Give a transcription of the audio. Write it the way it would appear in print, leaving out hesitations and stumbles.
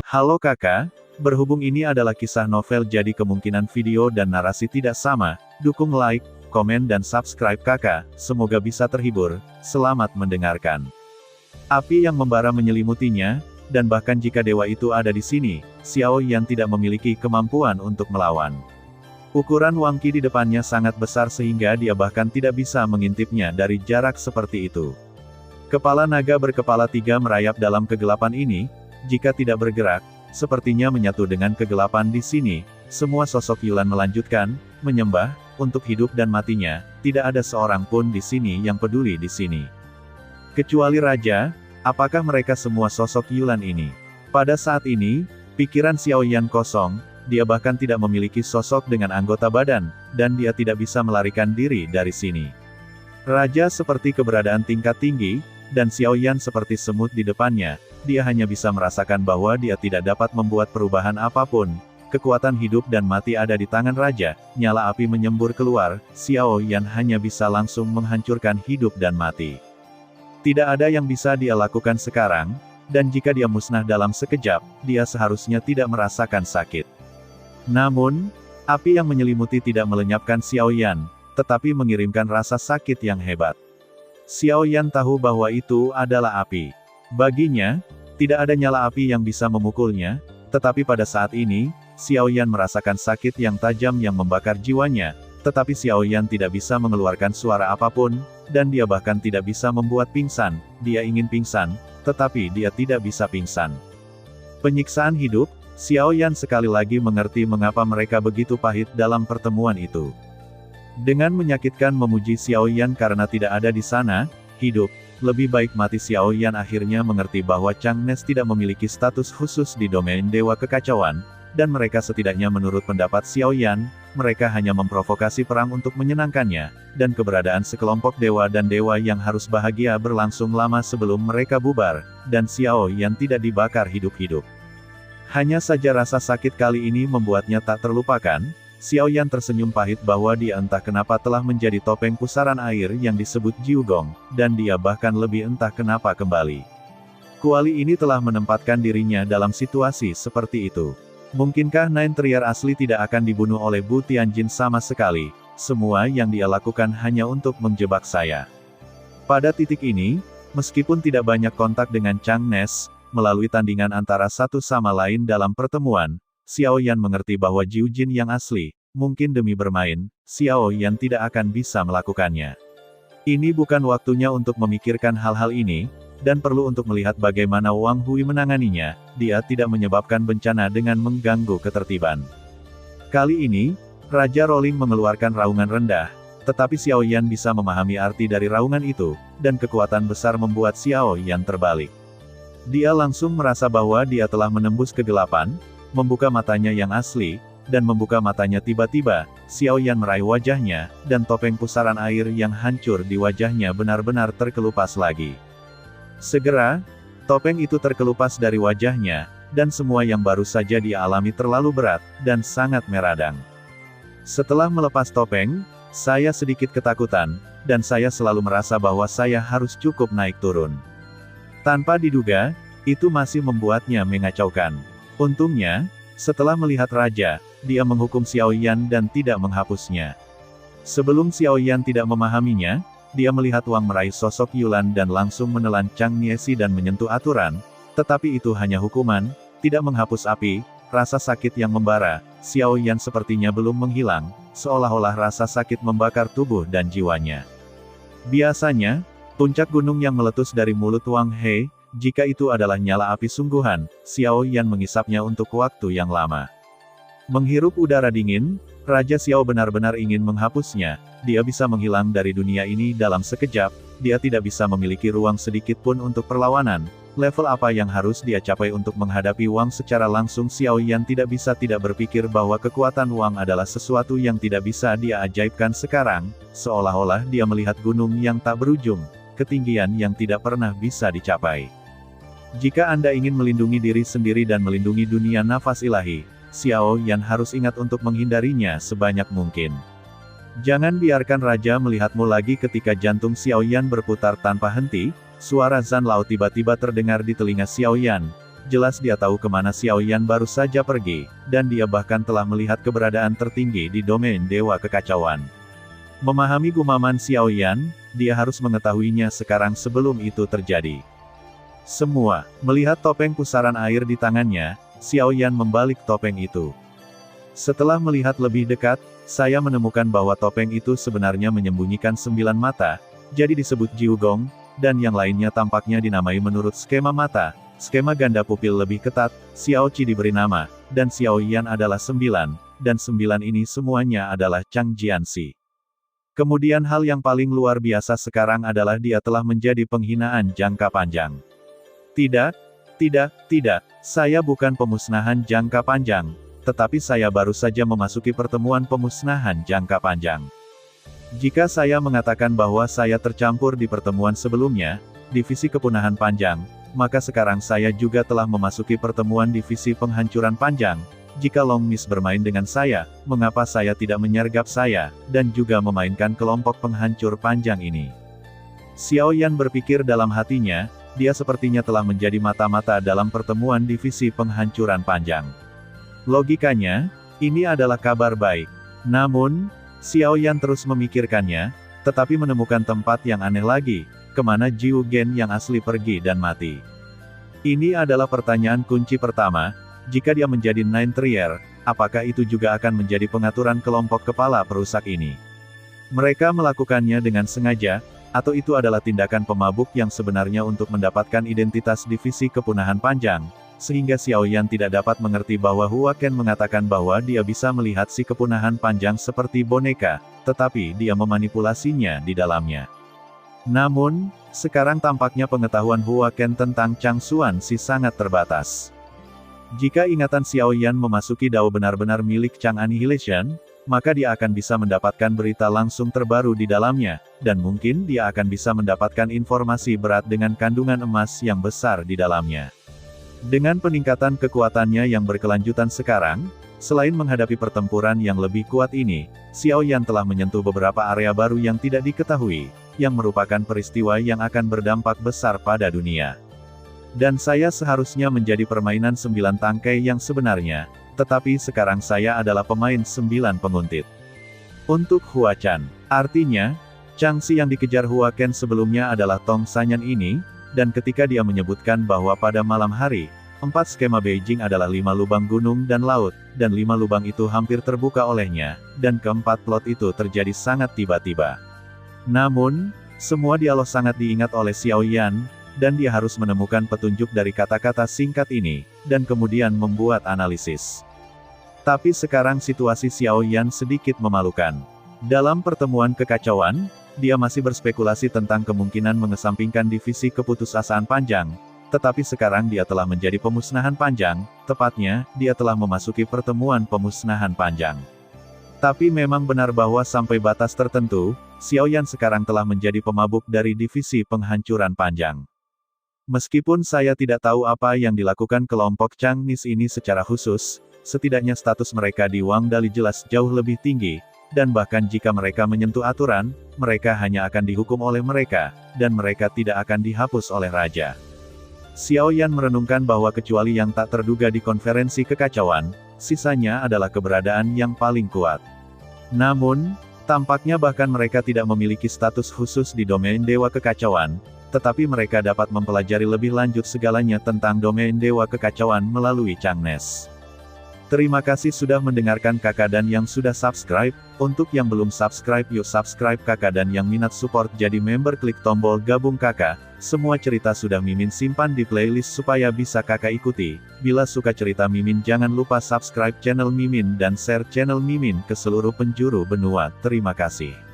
Halo kakak, berhubung ini adalah kisah novel jadi kemungkinan video dan narasi tidak sama, dukung like, komen dan subscribe kakak, semoga bisa terhibur, selamat mendengarkan. Api yang membara menyelimutinya, dan bahkan jika dewa itu ada di sini, Xiao Yan tidak memiliki kemampuan untuk melawan. Ukuran Wang Qi di depannya sangat besar sehingga dia bahkan tidak bisa mengintipnya dari jarak seperti itu. Kepala naga berkepala 3 merayap dalam kegelapan ini, jika tidak bergerak, sepertinya menyatu dengan kegelapan di sini. Semua sosok Yulan melanjutkan, menyembah, untuk hidup dan matinya, tidak ada seorang pun di sini yang peduli di sini. Kecuali Raja, apakah mereka semua sosok Yulan ini? Pada saat ini, pikiran Xiao Yan kosong, dia bahkan tidak memiliki sosok dengan anggota badan, dan dia tidak bisa melarikan diri dari sini. Raja seperti keberadaan tingkat tinggi, dan Xiao Yan seperti semut di depannya, dia hanya bisa merasakan bahwa dia tidak dapat membuat perubahan apapun. Kekuatan hidup dan mati ada di tangan Raja, nyala api menyembur keluar, Xiao Yan hanya bisa langsung menghancurkan hidup dan mati. Tidak ada yang bisa dia lakukan sekarang, dan jika dia musnah dalam sekejap, dia seharusnya tidak merasakan sakit. Namun, api yang menyelimuti tidak melenyapkan Xiao Yan, tetapi mengirimkan rasa sakit yang hebat. Xiao Yan tahu bahwa itu adalah api. Baginya, tidak ada nyala api yang bisa memukulnya, tetapi pada saat ini, Xiao Yan merasakan sakit yang tajam yang membakar jiwanya, tetapi Xiao Yan tidak bisa mengeluarkan suara apapun, dan dia bahkan tidak bisa membuat pingsan. Dia ingin pingsan, tetapi dia tidak bisa pingsan. Penyiksaan hidup, Xiao Yan sekali lagi mengerti mengapa mereka begitu pahit dalam pertemuan itu. Dengan menyakitkan memuji Xiao Yan karena tidak ada di sana, hidup, lebih baik mati. Xiao Yan akhirnya mengerti bahwa Chang Nes tidak memiliki status khusus di domain Dewa Kekacauan, dan mereka setidaknya menurut pendapat Xiao Yan, mereka hanya memprovokasi perang untuk menyenangkannya, dan keberadaan sekelompok dewa dan dewa yang harus bahagia berlangsung lama sebelum mereka bubar, dan Xiao Yan tidak dibakar hidup-hidup. Hanya saja rasa sakit kali ini membuatnya tak terlupakan. Xiao Yan tersenyum pahit bahwa dia entah kenapa telah menjadi topeng pusaran air yang disebut Jiugong, dan dia bahkan lebih entah kenapa kembali. Kuali ini telah menempatkan dirinya dalam situasi seperti itu. Mungkinkah Nine Trier asli tidak akan dibunuh oleh Bu Tianjin sama sekali? Semua yang dia lakukan hanya untuk menjebak saya. Pada titik ini, meskipun tidak banyak kontak dengan Chang Nes, melalui tandingan antara satu sama lain dalam pertemuan, Xiao Yan mengerti bahwa Jiu Jin yang asli, mungkin demi bermain, Xiao Yan tidak akan bisa melakukannya. Ini bukan waktunya untuk memikirkan hal-hal ini, dan perlu untuk melihat bagaimana Wang Hui menanganinya. Dia tidak menyebabkan bencana dengan mengganggu ketertiban. Kali ini, Raja Rolling mengeluarkan raungan rendah, tetapi Xiao Yan bisa memahami arti dari raungan itu, dan kekuatan besar membuat Xiao Yan terbalik. Dia langsung merasa bahwa dia telah menembus kegelapan, membuka matanya yang asli, dan membuka matanya tiba-tiba, Xiao Yan meraih wajahnya, dan topeng pusaran air yang hancur di wajahnya benar-benar terkelupas lagi. Segera, topeng itu terkelupas dari wajahnya, dan semua yang baru saja dia alami terlalu berat, dan sangat meradang. Setelah melepas topeng, saya sedikit ketakutan, dan saya selalu merasa bahwa saya harus cukup naik turun. Tanpa diduga, itu masih membuatnya mengacaukan. Untungnya, setelah melihat Raja, dia menghukum Xiao Yan dan tidak menghapusnya. Sebelum Xiao Yan tidak memahaminya, dia melihat Wang meraih sosok Yulan dan langsung menelan Chang Niesi dan menyentuh aturan, tetapi itu hanya hukuman, tidak menghapus api, rasa sakit yang membara. Xiao Yan sepertinya belum menghilang, seolah-olah rasa sakit membakar tubuh dan jiwanya. Biasanya, puncak gunung yang meletus dari mulut Wang He, jika itu adalah nyala api sungguhan, Xiao Yan mengisapnya untuk waktu yang lama. Menghirup udara dingin, Raja Xiao benar-benar ingin menghapusnya. Dia bisa menghilang dari dunia ini dalam sekejap, dia tidak bisa memiliki ruang sedikit pun untuk perlawanan. Level apa yang harus dia capai untuk menghadapi Wang secara langsung? Xiao Yan tidak bisa tidak berpikir bahwa kekuatan Wang adalah sesuatu yang tidak bisa dia ajaibkan sekarang, seolah-olah dia melihat gunung yang tak berujung, ketinggian yang tidak pernah bisa dicapai. Jika Anda ingin melindungi diri sendiri dan melindungi dunia nafas ilahi, Xiao Yan harus ingat untuk menghindarinya sebanyak mungkin. Jangan biarkan Raja melihatmu lagi. Ketika jantung Xiao Yan berputar tanpa henti, suara Zan Lao tiba-tiba terdengar di telinga Xiao Yan. jelas dia tahu kemana Xiao Yan baru saja pergi, dan dia bahkan telah melihat keberadaan tertinggi di domain Dewa Kekacauan. Memahami gumaman Xiao Yan, dia harus mengetahuinya sekarang sebelum itu terjadi. Semua, melihat topeng pusaran air di tangannya, Xiao Yan membalik topeng itu. Setelah melihat lebih dekat, saya menemukan bahwa topeng itu sebenarnya menyembunyikan 9 mata, jadi disebut Jiugong, dan yang lainnya tampaknya dinamai menurut skema mata. Skema ganda pupil lebih ketat, Xiao Qi diberi nama, dan Xiao Yan adalah 9, dan 9 ini semuanya adalah Chang Jianxi. Kemudian hal yang paling luar biasa sekarang adalah dia telah menjadi penghinaan jangka panjang. Tidak, saya bukan pemusnahan jangka panjang, tetapi saya baru saja memasuki pertemuan pemusnahan jangka panjang. Jika saya mengatakan bahwa saya tercampur di pertemuan sebelumnya, divisi kepunahan panjang, maka sekarang saya juga telah memasuki pertemuan divisi penghancuran panjang. Jika Long Miss bermain dengan saya, mengapa saya tidak menyergap saya, dan juga memainkan kelompok penghancur panjang ini? Xiao Yan berpikir dalam hatinya, dia sepertinya telah menjadi mata-mata dalam pertemuan divisi penghancuran panjang. Logikanya, ini adalah kabar baik. Namun, Xiao Yan terus memikirkannya, tetapi menemukan tempat yang aneh lagi, kemana Jiu Gen yang asli pergi dan mati. Ini adalah pertanyaan kunci pertama, jika dia menjadi Nine Trier, apakah itu juga akan menjadi pengaturan kelompok kepala perusak ini? Mereka melakukannya dengan sengaja, atau itu adalah tindakan pemabuk yang sebenarnya untuk mendapatkan identitas divisi kepunahan panjang, sehingga Xiao Yan tidak dapat mengerti bahwa Hua Ken mengatakan bahwa dia bisa melihat si kepunahan panjang seperti boneka, tetapi dia memanipulasinya di dalamnya. Namun, sekarang tampaknya pengetahuan Hua Ken tentang Chang Xuanxi sangat terbatas. Jika ingatan Xiao Yan memasuki Dao benar-benar milik Chang Annihilation, maka dia akan bisa mendapatkan berita langsung terbaru di dalamnya, dan mungkin dia akan bisa mendapatkan informasi berat dengan kandungan emas yang besar di dalamnya. Dengan peningkatan kekuatannya yang berkelanjutan sekarang, selain menghadapi pertempuran yang lebih kuat ini, Xiao Yan telah menyentuh beberapa area baru yang tidak diketahui, yang merupakan peristiwa yang akan berdampak besar pada dunia. Dan saya seharusnya menjadi permainan 9 tangkai yang sebenarnya, tetapi sekarang saya adalah pemain 9 penguntit. Untuk Hua Chan, artinya, Changxi yang dikejar Hua Ken sebelumnya adalah Tong Sanyan ini, dan ketika dia menyebutkan bahwa pada malam hari, 4 skema Beijing adalah 5 lubang gunung dan laut, dan 5 lubang itu hampir terbuka olehnya, dan keempat plot itu terjadi sangat tiba-tiba. Namun, semua dialog sangat diingat oleh Xiao Yan, dan dia harus menemukan petunjuk dari kata-kata singkat ini, dan kemudian membuat analisis. Tapi sekarang situasi Xiao Yan sedikit memalukan. Dalam pertemuan kekacauan, dia masih berspekulasi tentang kemungkinan mengesampingkan divisi keputusasaan panjang, tetapi sekarang dia telah menjadi pemusnahan panjang, tepatnya, dia telah memasuki pertemuan pemusnahan panjang. Tapi memang benar bahwa sampai batas tertentu, Xiao Yan sekarang telah menjadi pemabuk dari divisi penghancuran panjang. Meskipun saya tidak tahu apa yang dilakukan kelompok Chang Nis ini secara khusus, setidaknya status mereka di Wang Dali jelas jauh lebih tinggi, dan bahkan jika mereka menyentuh aturan, mereka hanya akan dihukum oleh mereka, dan mereka tidak akan dihapus oleh raja. Xiao Yan merenungkan bahwa kecuali yang tak terduga di konferensi kekacauan, sisanya adalah keberadaan yang paling kuat. Namun, tampaknya bahkan mereka tidak memiliki status khusus di domain Dewa Kekacauan, tetapi mereka dapat mempelajari lebih lanjut segalanya tentang domain Dewa Kekacauan melalui Chang Nes. Terima kasih sudah mendengarkan kakak dan yang sudah subscribe. Untuk yang belum subscribe yuk subscribe kakak, dan yang minat support jadi member klik tombol gabung kakak. Semua cerita sudah Mimin simpan di playlist supaya bisa kakak ikuti. Bila suka cerita Mimin jangan lupa subscribe channel Mimin dan share channel Mimin ke seluruh penjuru benua. Terima kasih.